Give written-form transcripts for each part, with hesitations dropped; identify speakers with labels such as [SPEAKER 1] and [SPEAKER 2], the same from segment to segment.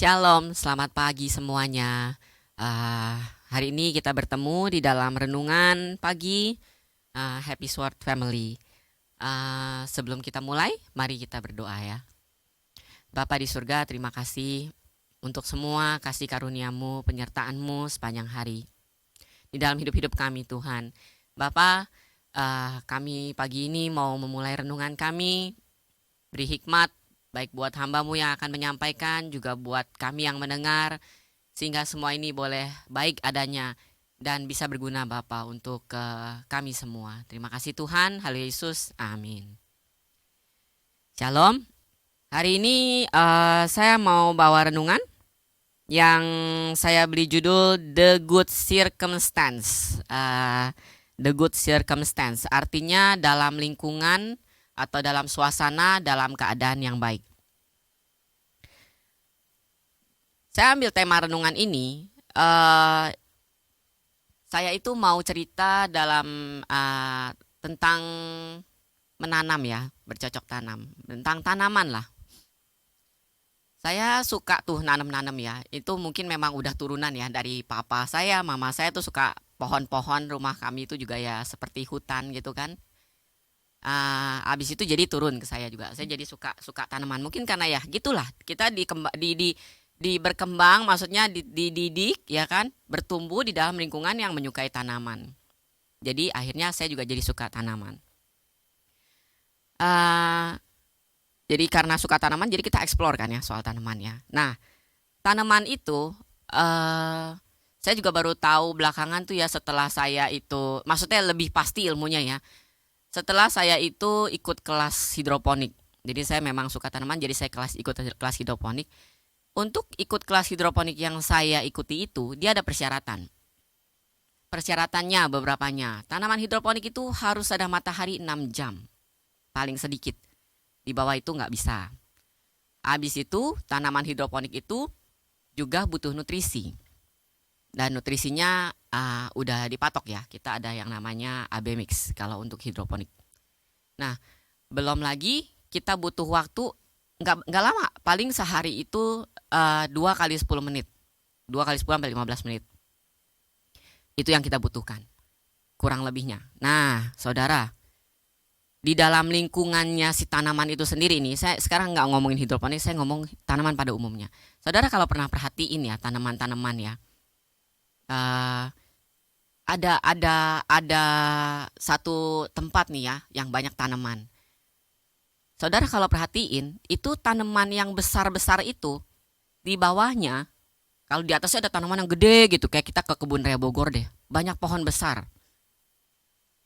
[SPEAKER 1] Shalom, selamat pagi semuanya. Eh, Hari ini kita bertemu di dalam renungan pagi Happy Sword Family. Sebelum kita mulai, mari kita berdoa ya. Bapa di surga, terima kasih untuk semua kasih karuniamu, penyertaanmu sepanjang hari di dalam hidup-hidup kami Tuhan. Bapa, kami pagi ini mau memulai renungan kami, beri hikmat baik buat hambamu yang akan menyampaikan, juga buat kami yang mendengar, sehingga semua ini boleh baik adanya dan bisa berguna Bapa untuk kami semua. Terima kasih Tuhan, haleluya Yesus, amin. Shalom, hari ini saya mau bawa renungan yang saya beri judul The Good Circumstance. The Good Circumstance artinya dalam lingkungan atau dalam suasana, dalam keadaan yang baik. Saya ambil tema renungan ini, saya itu mau cerita dalam tentang menanam ya, bercocok tanam, tentang tanaman lah. Saya suka tuh nanam-nanam ya, itu mungkin memang udah turunan ya dari papa saya, mama saya tuh suka pohon-pohon, rumah kami itu juga ya seperti hutan gitu kan. Abis itu jadi turun ke saya juga. Saya jadi suka tanaman. Mungkin karena ya gitulah. Kita di berkembang, maksudnya dididik ya kan, bertumbuh di dalam lingkungan yang menyukai tanaman. Jadi akhirnya saya juga jadi suka tanaman. Uh, jadi karena suka tanaman, jadi kita explore kan ya soal tanaman ya. Nah, tanaman itu saya juga baru tahu belakangan tuh ya setelah saya itu, maksudnya lebih pasti ilmunya ya. Setelah saya itu ikut kelas hidroponik. Jadi saya memang suka tanaman, jadi saya ikut kelas hidroponik. Untuk ikut kelas hidroponik yang saya ikuti itu, dia ada persyaratan. Persyaratannya beberapanya. Tanaman hidroponik itu harus ada matahari 6 jam. Paling sedikit. Di bawah itu nggak bisa. Habis itu, tanaman hidroponik itu juga butuh nutrisi. Dan nutrisinya udah dipatok ya. Kita ada yang namanya AB mix kalau untuk hidroponik. Nah, belum lagi kita butuh waktu nggak lama. Paling sehari itu 2 kali 10 menit. 2 kali 10 sampai 15 menit. Itu yang kita butuhkan. Kurang lebihnya. Nah, saudara, di dalam lingkungannya si tanaman itu sendiri nih, saya sekarang nggak ngomongin hidroponik, saya ngomong tanaman pada umumnya. Saudara kalau pernah perhatiin ya tanaman-tanaman ya. Ada satu tempat nih ya yang banyak tanaman. Saudara kalau perhatiin itu tanaman yang besar-besar itu di bawahnya, kalau di atasnya ada tanaman yang gede gitu, kayak kita ke kebun raya Bogor deh, banyak pohon besar.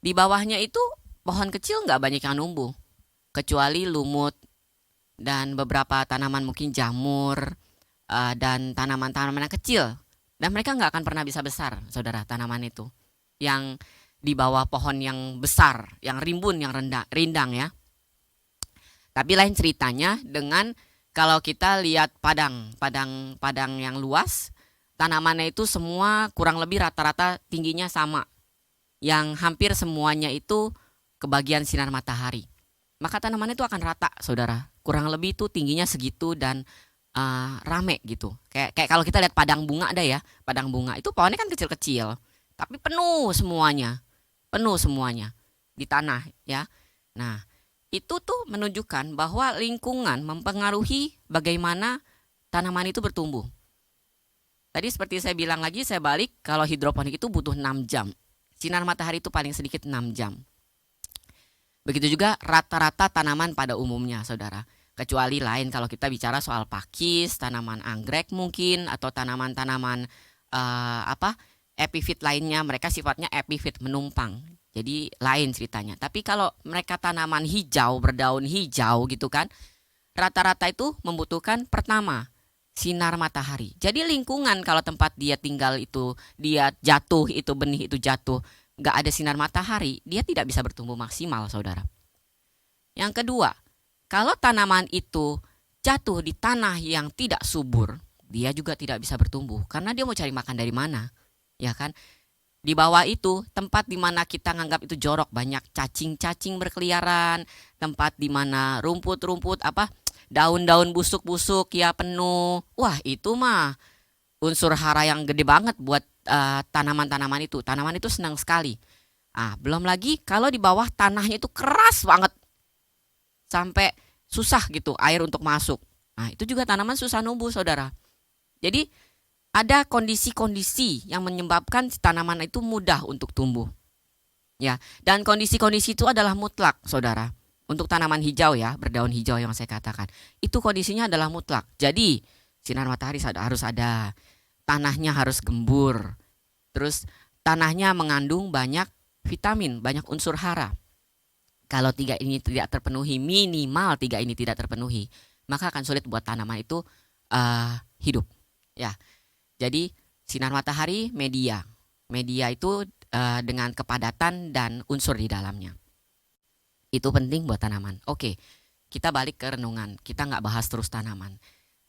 [SPEAKER 1] Di bawahnya itu pohon kecil nggak banyak yang numbuh, kecuali lumut dan beberapa tanaman mungkin jamur dan tanaman-tanaman yang kecil. Dan mereka nggak akan pernah bisa besar, saudara, tanaman itu. Yang di bawah pohon yang besar, yang rimbun, yang rindang ya. Tapi lain ceritanya dengan kalau kita lihat padang yang luas, tanamannya itu semua kurang lebih rata-rata tingginya sama. Yang hampir semuanya itu kebagian sinar matahari. Maka tanaman itu akan rata, saudara. Kurang lebih itu tingginya segitu dan rame gitu. Kayak kalau kita lihat padang bunga ada ya, padang bunga itu pohonnya kan kecil-kecil, tapi penuh semuanya di tanah ya. Nah, itu tuh menunjukkan bahwa lingkungan mempengaruhi bagaimana tanaman itu bertumbuh. Tadi seperti saya bilang lagi, saya balik, kalau hidroponik itu butuh 6 jam. Sinar matahari itu paling sedikit 6 jam. Begitu juga rata-rata tanaman pada umumnya, saudara. Kecuali lain kalau kita bicara soal pakis, tanaman anggrek mungkin, atau tanaman-tanaman epifit lainnya, mereka sifatnya epifit menumpang. Jadi lain ceritanya. Tapi kalau mereka tanaman hijau, berdaun hijau gitu kan, rata-rata itu membutuhkan pertama sinar matahari. Jadi lingkungan kalau tempat dia tinggal itu, dia jatuh, itu benih itu jatuh, nggak ada sinar matahari, dia tidak bisa bertumbuh maksimal, saudara. Yang kedua, kalau tanaman itu jatuh di tanah yang tidak subur, dia juga tidak bisa bertumbuh karena dia mau cari makan dari mana, ya kan? Di bawah itu tempat di mana kita nganggap itu jorok, banyak cacing-cacing berkeliaran, tempat di mana rumput-rumput daun-daun busuk-busuk ya penuh. Wah, itu mah unsur hara yang gede banget buat tanaman-tanaman itu. Tanaman itu senang sekali. Belum lagi kalau di bawah tanahnya itu keras banget sampai susah gitu air untuk masuk. Itu juga tanaman susah numbuh, Saudara. Jadi ada kondisi-kondisi yang menyebabkan si tanaman itu mudah untuk tumbuh. Ya, dan kondisi-kondisi itu adalah mutlak, Saudara. Untuk tanaman hijau ya, berdaun hijau yang saya katakan. Itu kondisinya adalah mutlak. Jadi, sinar matahari harus ada, tanahnya harus gembur. Terus tanahnya mengandung banyak vitamin, banyak unsur hara. Kalau tiga ini tidak terpenuhi, minimal tiga ini tidak terpenuhi, maka akan sulit buat tanaman itu hidup. Ya, jadi sinar matahari media itu dengan kepadatan dan unsur di dalamnya. Itu penting buat tanaman. Oke, kita balik ke renungan. Kita nggak bahas terus tanaman.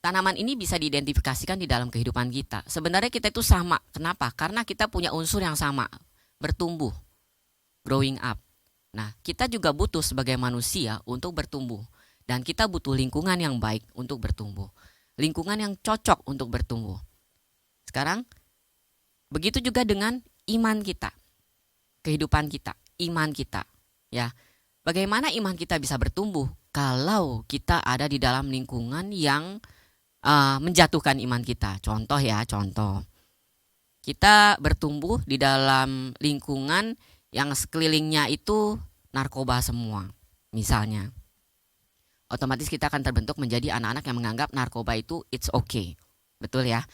[SPEAKER 1] Tanaman ini bisa diidentifikasikan di dalam kehidupan kita. Sebenarnya kita itu sama. Kenapa? Karena kita punya unsur yang sama. Bertumbuh, growing up. Nah, kita juga butuh sebagai manusia untuk bertumbuh. Dan kita butuh lingkungan yang baik untuk bertumbuh. Lingkungan yang cocok untuk bertumbuh. Sekarang, begitu juga dengan iman kita. Kehidupan kita, iman kita. Ya, bagaimana iman kita bisa bertumbuh kalau kita ada di dalam lingkungan yang menjatuhkan iman kita. Contoh. Kita bertumbuh di dalam lingkungan yang sekelilingnya itu narkoba semua. Misalnya, otomatis kita akan terbentuk menjadi anak-anak yang menganggap narkoba itu it's okay. Betul ya?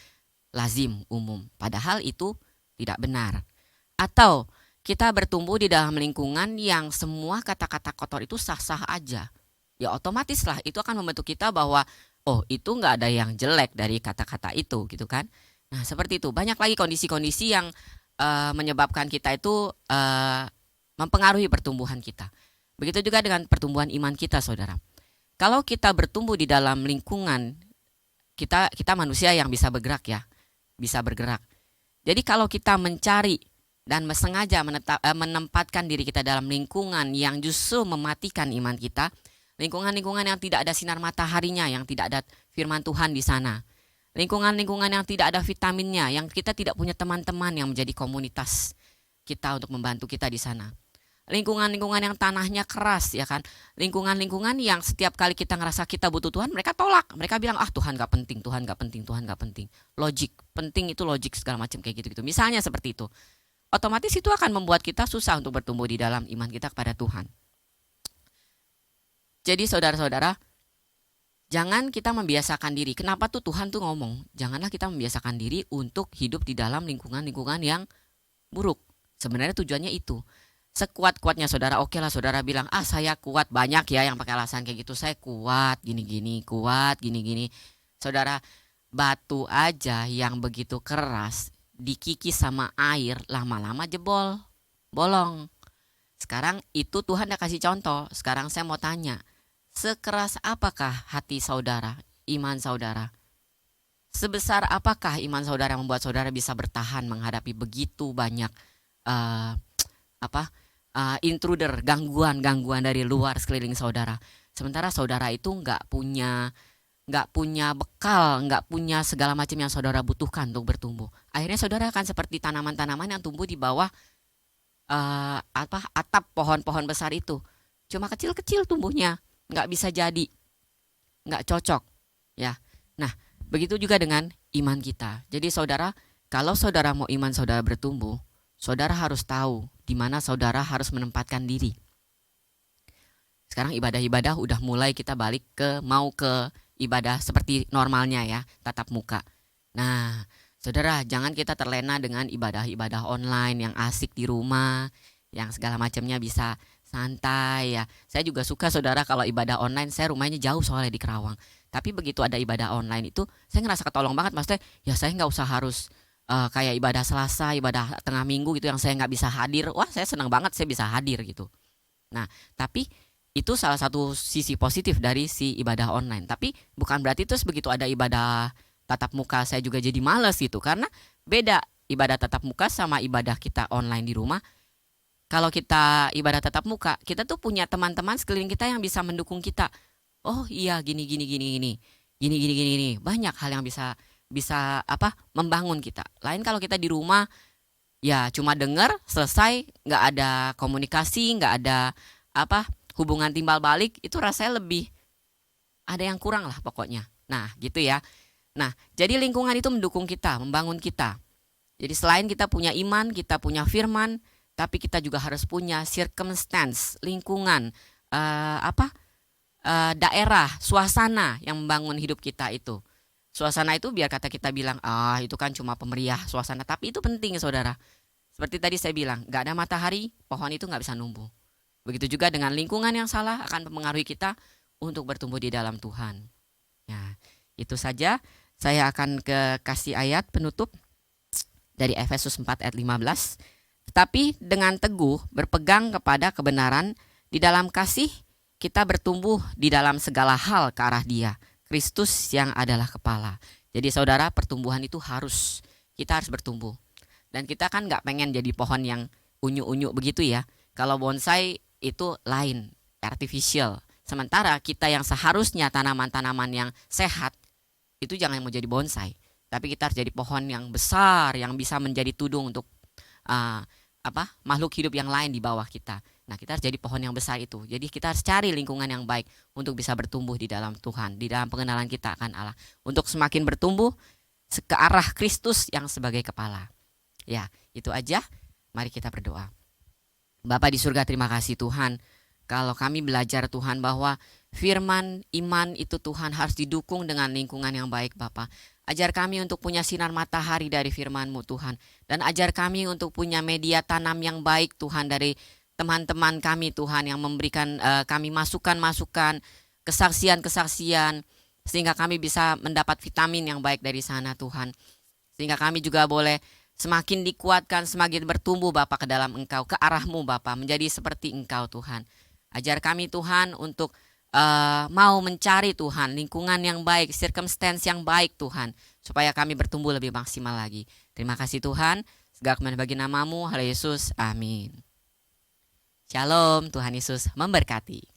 [SPEAKER 1] Lazim, umum. Padahal itu tidak benar. Atau kita bertumbuh di dalam lingkungan yang semua kata-kata kotor itu sah-sah aja. Ya otomatis lah itu akan membentuk kita bahwa itu nggak ada yang jelek dari kata-kata itu gitu kan. Nah seperti itu. Banyak lagi kondisi-kondisi yang menyebabkan kita itu mempengaruhi pertumbuhan kita. Begitu juga dengan pertumbuhan iman kita, Saudara. Kalau kita bertumbuh di dalam lingkungan, kita manusia yang bisa bergerak ya, bisa bergerak. Jadi kalau kita mencari dan sengaja menempatkan diri kita dalam lingkungan yang justru mematikan iman kita, lingkungan-lingkungan yang tidak ada sinar mataharinya, yang tidak ada firman Tuhan di sana, lingkungan-lingkungan yang tidak ada vitaminnya, yang kita tidak punya teman-teman yang menjadi komunitas kita untuk membantu kita di sana. Lingkungan-lingkungan yang tanahnya keras ya kan. Lingkungan-lingkungan yang setiap kali kita ngerasa kita butuh Tuhan, mereka tolak. Mereka bilang Tuhan gak penting, Tuhan gak penting, Tuhan gak penting. Logik, penting itu logik segala macam kayak gitu-gitu. Misalnya seperti itu. Otomatis itu akan membuat kita susah untuk bertumbuh di dalam iman kita kepada Tuhan. Jadi saudara-saudara, jangan kita membiasakan diri. Kenapa tuh Tuhan tuh ngomong, janganlah kita membiasakan diri untuk hidup di dalam lingkungan-lingkungan yang buruk. Sebenarnya tujuannya itu. Sekuat-kuatnya saudara, oke lah saudara bilang, saya kuat, banyak ya yang pakai alasan kayak gitu, saya kuat, gini-gini, kuat, gini-gini. Saudara, batu aja yang begitu keras, dikikis sama air, lama-lama jebol, bolong. Sekarang itu Tuhan udah kasih contoh, sekarang saya mau tanya, sekeras apakah hati saudara, iman saudara? Sebesar apakah iman saudara membuat saudara bisa bertahan menghadapi begitu banyak intruder, gangguan dari luar sekeliling saudara. Sementara saudara itu nggak punya bekal, nggak punya segala macam yang saudara butuhkan untuk bertumbuh. Akhirnya saudara akan seperti tanaman-tanaman yang tumbuh di bawah atap pohon-pohon besar itu. Cuma kecil-kecil tumbuhnya, nggak bisa jadi, nggak cocok. Ya, nah begitu juga dengan iman kita. Jadi saudara, kalau saudara mau iman saudara bertumbuh, saudara harus tahu di mana saudara harus menempatkan diri. Sekarang ibadah-ibadah udah mulai kita balik mau ke ibadah seperti normalnya ya, tatap muka. Nah, saudara jangan kita terlena dengan ibadah-ibadah online yang asik di rumah, yang segala macamnya bisa santai ya. Saya juga suka saudara kalau ibadah online, saya rumahnya jauh soalnya di Kerawang. Tapi begitu ada ibadah online itu, saya ngerasa ketolong banget, maksudnya ya saya nggak usah harus kayak ibadah Selasa, ibadah tengah minggu gitu yang saya nggak bisa hadir. Wah saya senang banget saya bisa hadir gitu. Nah tapi itu salah satu sisi positif dari si ibadah online. Tapi bukan berarti terus begitu ada ibadah tatap muka saya juga jadi malas gitu. Karena beda ibadah tatap muka sama ibadah kita online di rumah. Kalau kita ibadah tatap muka, kita tuh punya teman-teman sekeliling kita yang bisa mendukung kita. Oh iya, gini gini gini gini. Gini gini gini gini. Banyak hal yang bisa bisa membangun kita. Lain kalau kita di rumah ya cuma denger selesai, nggak ada komunikasi, nggak ada apa hubungan timbal balik, itu rasanya lebih ada yang kurang lah pokoknya. Nah gitu ya. Nah jadi lingkungan itu mendukung kita, membangun kita. Jadi selain kita punya iman, kita punya firman, tapi kita juga harus punya circumstance, lingkungan, eh, apa daerah, suasana yang membangun hidup kita itu. Suasana itu biar kata kita bilang, ah itu kan cuma pemeriah suasana, tapi itu penting saudara. Seperti tadi saya bilang, nggak ada matahari, pohon itu nggak bisa numbuh. Begitu juga dengan lingkungan yang salah akan mempengaruhi kita untuk bertumbuh di dalam Tuhan. Ya, itu saja. Saya akan kasih ayat penutup dari Efesus 4 ayat 15. Tetapi dengan teguh berpegang kepada kebenaran di dalam kasih, kita bertumbuh di dalam segala hal ke arah Dia, Kristus yang adalah kepala. Jadi saudara, pertumbuhan itu kita harus bertumbuh. Dan kita kan nggak pengen jadi pohon yang unyu-unyu begitu ya. Kalau bonsai itu lain, artificial. Sementara kita yang seharusnya tanaman-tanaman yang sehat, itu jangan mau jadi bonsai. Tapi kita harus jadi pohon yang besar, yang bisa menjadi tudung untuk uh, makhluk hidup yang lain di bawah kita. Nah, kita harus jadi pohon yang besar itu. Jadi kita harus cari lingkungan yang baik untuk bisa bertumbuh di dalam Tuhan, di dalam pengenalan kita akan Allah, untuk semakin bertumbuh ke arah Kristus yang sebagai kepala. Ya, itu aja. Mari kita berdoa. Bapa di surga, terima kasih Tuhan. Kalau kami belajar Tuhan bahwa firman iman itu Tuhan harus didukung dengan lingkungan yang baik Bapa. Ajar kami untuk punya sinar matahari dari firman-Mu Tuhan. Dan ajar kami untuk punya media tanam yang baik Tuhan dari teman-teman kami Tuhan yang memberikan kami masukan-masukan, kesaksian-kesaksian. Sehingga kami bisa mendapat vitamin yang baik dari sana Tuhan. Sehingga kami juga boleh semakin dikuatkan, semakin bertumbuh Bapa ke dalam Engkau, ke arah-Mu Bapa, menjadi seperti Engkau Tuhan. Ajar kami Tuhan untuk mau mencari Tuhan lingkungan yang baik, circumstance yang baik Tuhan, supaya kami bertumbuh lebih maksimal lagi. Terima kasih Tuhan, segala kemuliaan bagi nama-Mu, Haleluya Yesus, amin. Shalom, Tuhan Yesus memberkati.